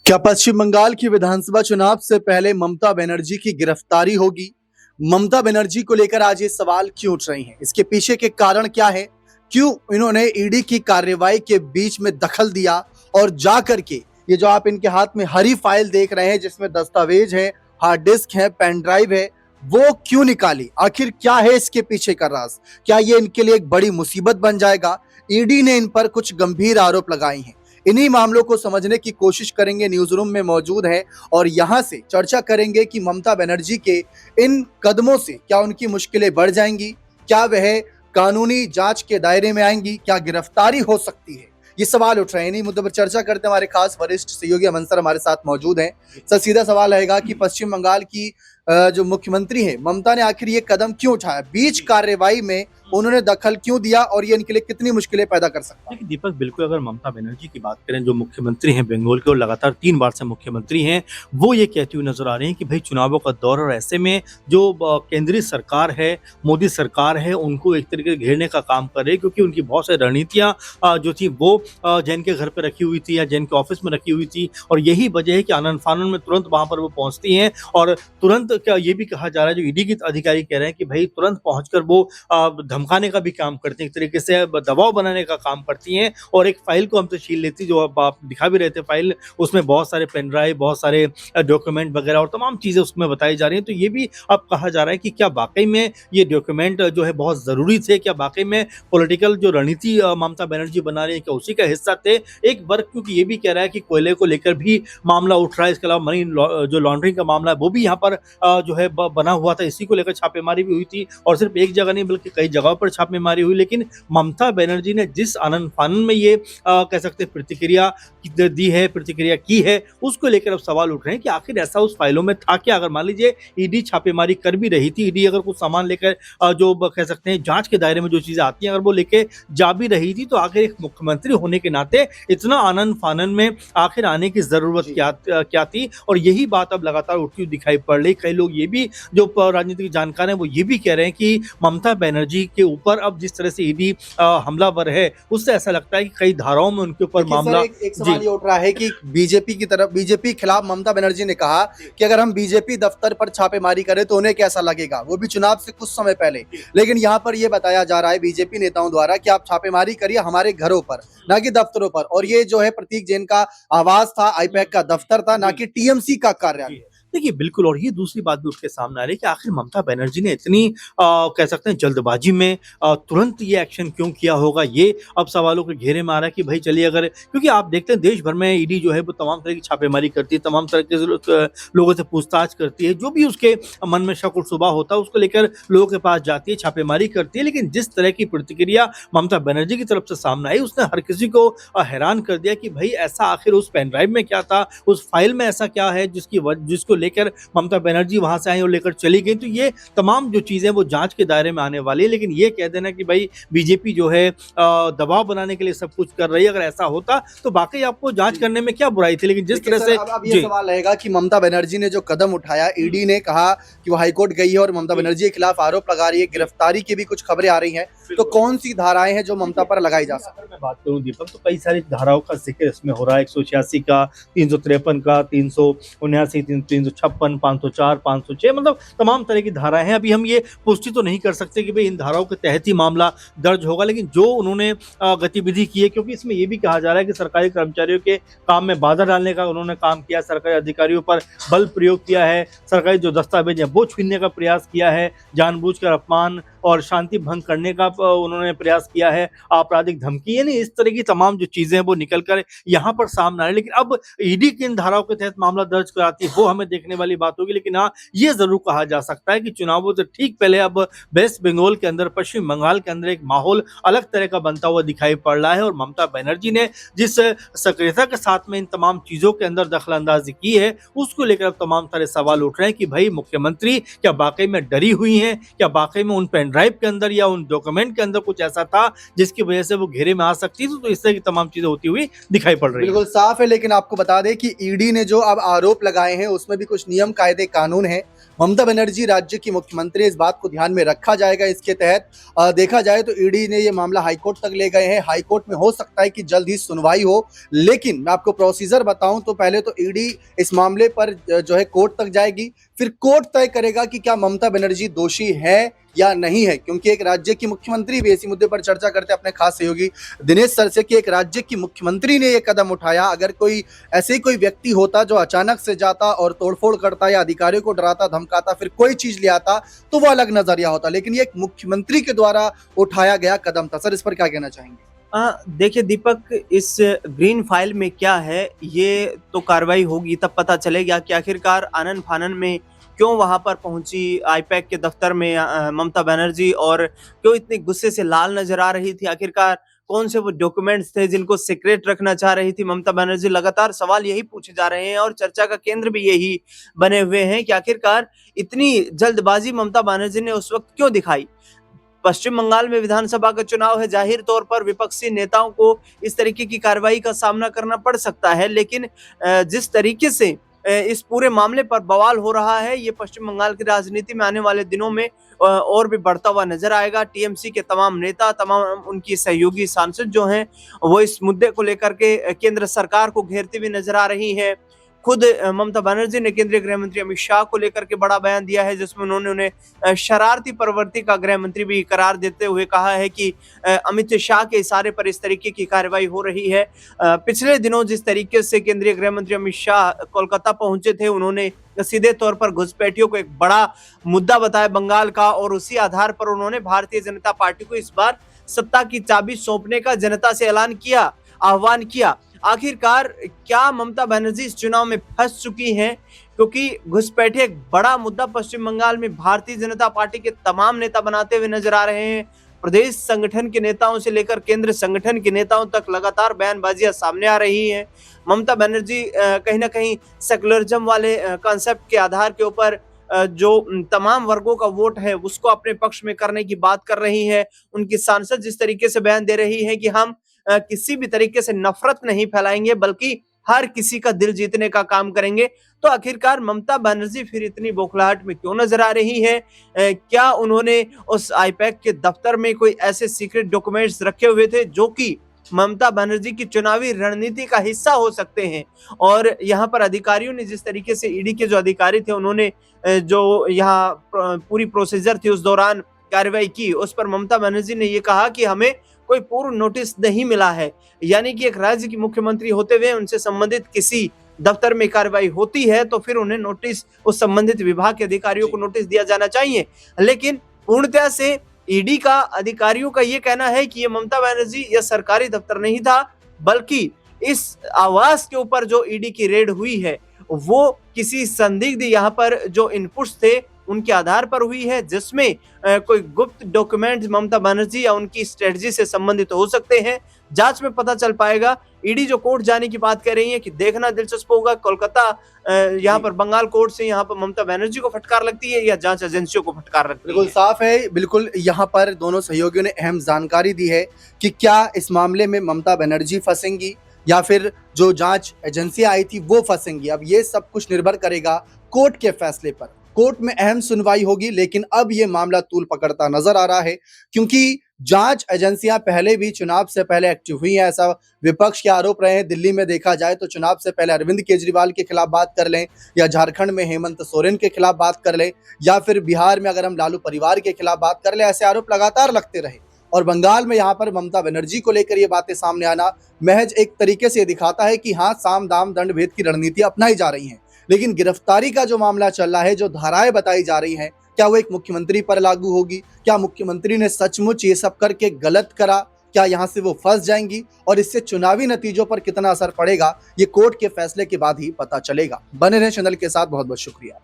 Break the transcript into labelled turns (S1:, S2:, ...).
S1: क्या पश्चिम बंगाल की विधानसभा चुनाव से पहले ममता बनर्जी की गिरफ्तारी होगी? ममता बनर्जी को लेकर आज ये सवाल क्यों उठ रहे हैं? इसके पीछे के कारण क्या है? क्यों इन्होंने ईडी की कार्रवाई के बीच में दखल दिया और जा करके ये जो आप इनके हाथ में हरी फाइल देख रहे हैं जिसमें दस्तावेज है, हार्ड डिस्क है, पेन ड्राइव है, वो क्यों निकाली? आखिर क्या है इसके पीछे का राज? क्या ये इनके लिए एक बड़ी मुसीबत बन जाएगा? ईडी ने इन पर कुछ गंभीर आरोप लगाए हैं। इन्हीं मामलों को समझने की कोशिश करेंगे, न्यूज रूम में मौजूद है और यहां से चर्चा करेंगे कि ममता बनर्जी के इन कदमों से क्या उनकी मुश्किलें बढ़ जाएंगी, क्या वह कानूनी जांच के दायरे में आएंगी, क्या गिरफ्तारी हो सकती है? ये सवाल उठ रहे हैं। इन्हीं मुद्दों पर चर्चा करते हमारे खास वरिष्ठ सहयोगी अमन सर हमारे साथ मौजूद हैं। सर, सीधा सवाल रहेगा कि पश्चिम बंगाल की जो मुख्यमंत्री है ममता ने आखिर ये कदम क्यों उठाया? बीच कार्रवाई में उन्होंने दखल क्यों दिया और ये इनके लिए कितनी मुश्किलें पैदा कर सकता है?
S2: देखिए दीपक, बिल्कुल अगर ममता बनर्जी की बात करें, जो मुख्यमंत्री हैं बंगाल के और लगातार 3 बार से मुख्यमंत्री हैं, वो ये कहती हुई नजर आ रही हैं कि भाई चुनावों का दौर और ऐसे में जो केंद्रीय सरकार है, मोदी सरकार है, उनको एक तरीके से घेरने का काम कर रही है, क्योंकि उनकी बहुत सारी रणनीतियां जो थी वो जैन के घर पर रखी हुई थी या जैन के ऑफिस में रखी हुई थी, और यही वजह है कि आनन फानन में तुरंत वहां पर वो पहुंचती हैं और तुरंत क्या ये भी कहा जा रहा है, जो ईडी के अधिकारी कह रहे हैं कि भाई तुरंत पहुंचकर वो धमकाने का भी काम करती हैं, एक तरीके से दबाव बनाने का काम करती हैं और एक फाइल को हमसे छीन लेती, जो अब आप दिखा भी रहे थे फाइल, उसमें बहुत सारे पेन ड्राइव, बहुत सारे डॉक्यूमेंट वगैरह और तमाम चीज़ें उसमें बताई जा रही हैं। तो ये भी अब कहा जा रहा है कि क्या वाकई में ये डॉक्यूमेंट जो है बहुत ज़रूरी थे, क्या वाकई में पॉलिटिकल जो रणनीति ममता बनर्जी बना रही है क्या उसी का हिस्सा थे? एक वर्ग क्योंकि ये भी कह रहा है कि कोयले को लेकर भी मामला उठ रहा है, इसके अलावा मनी जो लॉन्ड्रिंग का मामला है वो भी यहाँ पर जो है बना हुआ था, इसी को लेकर छापेमारी भी हुई थी और सिर्फ एक जगह नहीं बल्कि कई जगहों पर छापेमारी हुई। लेकिन ममता बनर्जी ने जिस आनन फानन में ये कह सकते हैं प्रतिक्रिया दी है, प्रतिक्रिया की है, उसको लेकर अब सवाल उठ रहे हैं कि आखिर ऐसा उस फाइलों में था क्या? अगर मान लीजिए ईडी छापेमारी कर भी रही थी, ईडी अगर कुछ सामान लेकर जो कह सकते हैं जांच के दायरे में जो चीजें आती हैं अगर वो लेके जा भी रही थी, तो आखिर एक मुख्यमंत्री होने के नाते इतना आनन फानन में आखिर आने की जरूरत क्या थी? और यही बात अब लगातार उठती हुई दिखाई पड़ रही। कई लोग ये भी जो राजनीतिक जानकार हैं वो ये भी कह रहे हैं कि ममता बनर्जी के ऊपर अब जिस तरह से ईडी हमलावर है, उससे ऐसा लगता है कि कई धाराओं में उनके ऊपर मामला।
S1: एक सवाल ये उठ रहा है कि बीजेपी की तरफ, बीजेपी के खिलाफ ममता बनर्जी ने कहा कि अगर हम बीजेपी दफ्तर पर छापेमारी करें तो उन्हें कैसा लगेगा, वो भी चुनाव से कुछ समय पहले। लेकिन यहाँ पर ये बताया जा रहा है बीजेपी नेताओं द्वारा कि आप छापेमारी करिए हमारे घरों पर, ना कि दफ्तरों पर। और ये जो है प्रतीक जैन का आवास था, आईपैक का दफ्तर था, ना कि टीएमसी का कार्यालय।
S2: देखिए बिल्कुल, और ये दूसरी बात भी उठ के सामने आ रही है कि आखिर ममता बनर्जी ने इतनी कह सकते हैं जल्दबाजी में तुरंत ये एक्शन क्यों किया होगा, ये अब सवालों के घेरे में आ रहा है कि भाई चलिए अगर, क्योंकि आप देखते हैं देश भर में ईडी जो है वो तमाम तरह की छापेमारी करती है, तमाम तरह के लोगों से पूछताछ करती है, जो भी उसके मन में शक और शुबा होता है उसको लेकर लोगों के पास जाती है, छापेमारी करती है। लेकिन जिस तरह की प्रतिक्रिया ममता बनर्जी की तरफ से सामने आई, उसने हर किसी को हैरान कर दिया कि भाई ऐसा आखिर उस पेन ड्राइव में क्या था, उस फाइल में ऐसा क्या है जिसको लेकर ममता बनर्जी वहां से आई और लेकर चली गई। तो ये तमाम जो चीजें वो जांच के दायरे में आने वाली है। लेकिन ये कह देना कि भाई बीजेपी जो है दबाव बनाने के लिए सब कुछ कर रही है, अगर ऐसा होता तो वाकई आपको जांच करने में क्या बुराई थी? लेकिन जिस तरह से
S1: अब ये सवाल रहेगा कि ममता बनर्जी ने जो कदम उठाया, ईडी ने कहा कि वो हाईकोर्ट गई है और ममता बनर्जी के खिलाफ आरोप लगा रही है, गिरफ्तारी की भी कुछ खबरें आ रही हैं, तो कौन सी धाराएं हैं जो ममता पर लगाई जा सकती है?
S2: मैं बात करूं दीपक, तो कई सारी धाराओं का जिक्र इसमें हो रहा है, 186 का, 353 का, 379, 356, 504, 506, मतलब तमाम तरह की धाराएं हैं। अभी हम ये पुष्टि तो नहीं कर सकते कि भाई इन धाराओं के तहत ही मामला दर्ज होगा, लेकिन जो उन्होंने गतिविधि की है, क्योंकि इसमें यह भी कहा जा रहा है कि सरकारी कर्मचारियों के काम में बाधा डालने का उन्होंने काम किया, सरकारी अधिकारियों पर बल प्रयोग किया है, सरकारी जो दस्तावेज है वो छीनने का प्रयास किया है, जानबूझकर अपमान और शांति भंग करने का उन्होंने प्रयास किया है, आपराधिक धमकी, यानी इस तरह की तमाम जो चीजें हैं वो निकलकर यहाँ पर सामने आ रही। लेकिन अब ईडी किन धाराओं के तहत मामला दर्ज कराती है वो हमें देखने वाली बात होगी। लेकिन हाँ, ये जरूर कहा जा सकता है कि चुनावों से ठीक पहले अब वेस्ट बंगाल के अंदर, पश्चिम बंगाल के अंदर एक माहौल अलग तरह का बनता हुआ दिखाई पड़ रहा है और ममता बनर्जी ने जिस सक्रियता के साथ में इन तमाम चीजों के अंदर दखल अंदाजी की है, उसको लेकर अब तमाम सारे सवाल उठ रहे हैं कि भाई मुख्यमंत्री क्या वाकई में डरी हुई हैं, क्या वाकई में उन पेन ड्राइव के अंदर या उन डॉक्यूमेंट के अंदर कुछ ऐसा था जिसकी वजह से वो घेरे में आ सकती थी। तो इस तरह की तमाम चीजें होती हुई दिखाई पड़ रही है।
S1: बिल्कुल साफ है, लेकिन आपको बता दें कि ईडी ने जो अब आरोप लगाए हैं उसमें भी कुछ नियम कायदे कानून हैं। ममता बनर्जी राज्य की मुख्यमंत्री, इस बात को ध्यान में रखा जाएगा। इसके तहत देखा जाए तो ईडी ने ये मामला हाईकोर्ट तक ले गए हैं। हाईकोर्ट में हो सकता है कि जल्द ही सुनवाई हो, लेकिन मैं आपको प्रोसीजर बताऊं तो पहले तो ईडी इस मामले पर जो है कोर्ट तक जाएगी, फिर कोर्ट तय करेगा कि क्या ममता बनर्जी दोषी है या नहीं है। क्योंकि एक राज्य की मुख्यमंत्री भी इसी मुद्दे पर चर्चा करते अपने खास सहयोगी दिनेश सर से कि एक राज्य की मुख्यमंत्री ने यह कदम उठाया। अगर कोई ऐसे ही कोई व्यक्ति होता जो अचानक से जाता और तोड़फोड़ करता या अधिकारियों को डराता धमकाता, फिर कोई चीज ले आता, तो वो अलग नजरिया होता, लेकिन ये एक मुख्यमंत्री के द्वारा उठाया गया कदम था। सर, इस पर क्या कहना चाहेंगे?
S3: देखिए दीपक, इस ग्रीन फाइल में क्या है ये तो कार्रवाई होगी तब पता चलेगा कि आखिरकार आनन फानन में क्यों वहां पर पहुंची आईपैक के दफ्तर में ममता बनर्जी, और क्यों इतनी गुस्से से लाल नजर आ रही थी। आखिरकार कौन से वो डॉक्यूमेंट्स थे जिनको सीक्रेट रखना चाह रही थी ममता बनर्जी। लगातार सवाल यही पूछे जा रहे हैं और चर्चा का केंद्र भी यही बने हुए हैं कि आखिरकार इतनी जल्दबाजी ममता बनर्जी ने उस वक्त क्यों दिखाई। पश्चिम बंगाल में विधानसभा का चुनाव है, जाहिर तौर पर विपक्षी नेताओं को इस तरीके की कार्रवाई का सामना करना पड़ सकता है, लेकिन जिस तरीके से इस पूरे मामले पर बवाल हो रहा है, ये पश्चिम बंगाल की राजनीति में आने वाले दिनों में और भी बढ़ता हुआ नजर आएगा। टीएमसी के तमाम नेता, तमाम उनकी सहयोगी सांसद जो हैं, वो इस मुद्दे को लेकर के केंद्र सरकार को घेरती हुई नजर आ रही है। खुद ममता बनर्जी ने केंद्रीय गृह मंत्री अमित शाह को लेकर के बड़ा बयान दिया है, जिसमें उन्होंने उन्हें शरारती प्रवृत्ति का गृह मंत्री भी करार देते हुए कहा है कि अमित शाह के इशारे पर इस तरीके की कार्रवाई हो रही है। पिछले दिनों जिस तरीके से केंद्रीय गृह मंत्री अमित शाह कोलकाता पहुंचे थे, उन्होंने सीधे तौर पर घुसपैठियों को एक बड़ा मुद्दा बताया बंगाल का, और उसी आधार पर उन्होंने भारतीय जनता पार्टी को इस बार सत्ता की चाबी सौंपने का जनता से ऐलान किया, आह्वान किया। आखिरकार क्या ममता बनर्जी इस चुनाव में फंस चुकी हैं? क्योंकि घुसपैठे एक बड़ा मुद्दा पश्चिम बंगाल में भारतीय जनता पार्टी के तमाम नेता बनाते हुए नजर आ रहे हैं। प्रदेश संगठन के नेताओं से लेकर केंद्र संगठन के नेताओं तक लगातार बयानबाजियां सामने आ रही हैं। ममता बनर्जी कहीं ना कहीं सेकुलरिज्म वाले कॉन्सेप्ट के आधार के ऊपर जो तमाम वर्गों का वोट है उसको अपने पक्ष में करने की बात कर रही है। उनकी सांसद जिस तरीके से बयान दे रही है कि हम किसी भी तरीके से नफरत नहीं फैलाएंगे, बल्कि हर किसी का दिल जीतने का काम करेंगे। तो आखिरकार ममता बनर्जी फिर इतनी बौखलाहट में क्यों नजर आ रही है? क्या उन्होंने उस आईपैक के दफ्तर में कोई ऐसे सीक्रेट डॉक्यूमेंट्स रखे हुए थे जो कि ममता बनर्जी की चुनावी रणनीति का हिस्सा हो सकते हैं? और यहाँ पर अधिकारियों ने जिस तरीके से ईडी के जो अधिकारी थे उन्होंने जो यहाँ पूरी प्रोसीजर थी उस दौरान कार्रवाई की, उस पर ममता बनर्जी ने ये कहा कि हमें कोई पूर्व नोटिस नहीं मिला है। यानी कि एक राज्य की मुख्यमंत्री होते हुए उनसे संबंधित किसी दफ्तर में कार्रवाई होती है तो फिर उन्हें नोटिस, उस संबंधित विभाग के अधिकारियों को नोटिस दिया जाना चाहिए। लेकिन पूर्णतः से ईडी का अधिकारियों का ये कहना है कि ये ममता बनर्जी यह सरकारी दफ्तर नहीं था, बल्कि इस आवास के ऊपर जो ईडी की रेड हुई है वो किसी संदिग्ध यहाँ पर जो इनपुट्स थे उनके आधार पर हुई है, जिसमें कोई गुप्त डॉक्यूमेंट ममता बनर्जी या उनकी स्ट्रेटजी से संबंधित हो सकते हैं। जांच में पता चल पाएगा। ईडी जो कोर्ट जाने की बात कर रही है कि देखना दिलचस्प होगा, कोलकाता यहाँ पर बंगाल कोर्ट से यहाँ पर ममता बनर्जी को फटकार लगती है या जांच एजेंसियों को फटकार लगती है।
S1: बिल्कुल साफ है। बिल्कुल यहाँ पर दोनों सहयोगियों ने अहम जानकारी दी है कि क्या इस मामले में ममता बनर्जी फंसेंगी या फिर जो जांच एजेंसियां आई थी वो फंसेंगी। अब ये सब कुछ निर्भर करेगा कोर्ट के फैसले पर। कोर्ट में अहम सुनवाई होगी, लेकिन अब ये मामला तूल पकड़ता नजर आ रहा है, क्योंकि जांच एजेंसियां पहले भी चुनाव से पहले एक्टिव हुई हैं। ऐसा विपक्ष के आरोप रहे हैं। दिल्ली में देखा जाए तो चुनाव से पहले अरविंद केजरीवाल के खिलाफ बात कर लें, या झारखंड में हेमंत सोरेन के खिलाफ बात कर लें, या फिर बिहार में अगर हम लालू परिवार के खिलाफ बात कर लें, ऐसे आरोप लगातार लगते रहे। और बंगाल में यहाँ पर ममता बनर्जी को लेकर ये बातें सामने आना महज एक तरीके से दिखाता है कि हाँ, साम दाम दंड भेद की रणनीति अपनाई जा रही है। लेकिन गिरफ्तारी का जो मामला चल रहा है, जो धाराएं बताई जा रही हैं, क्या वो एक मुख्यमंत्री पर लागू होगी? क्या मुख्यमंत्री ने सचमुच ये सब करके गलत करा? क्या यहाँ से वो फंस जाएंगी? और इससे चुनावी नतीजों पर कितना असर पड़ेगा, ये कोर्ट के फैसले के बाद ही पता चलेगा। बने रहें चैनल के साथ। बहुत बहुत शुक्रिया।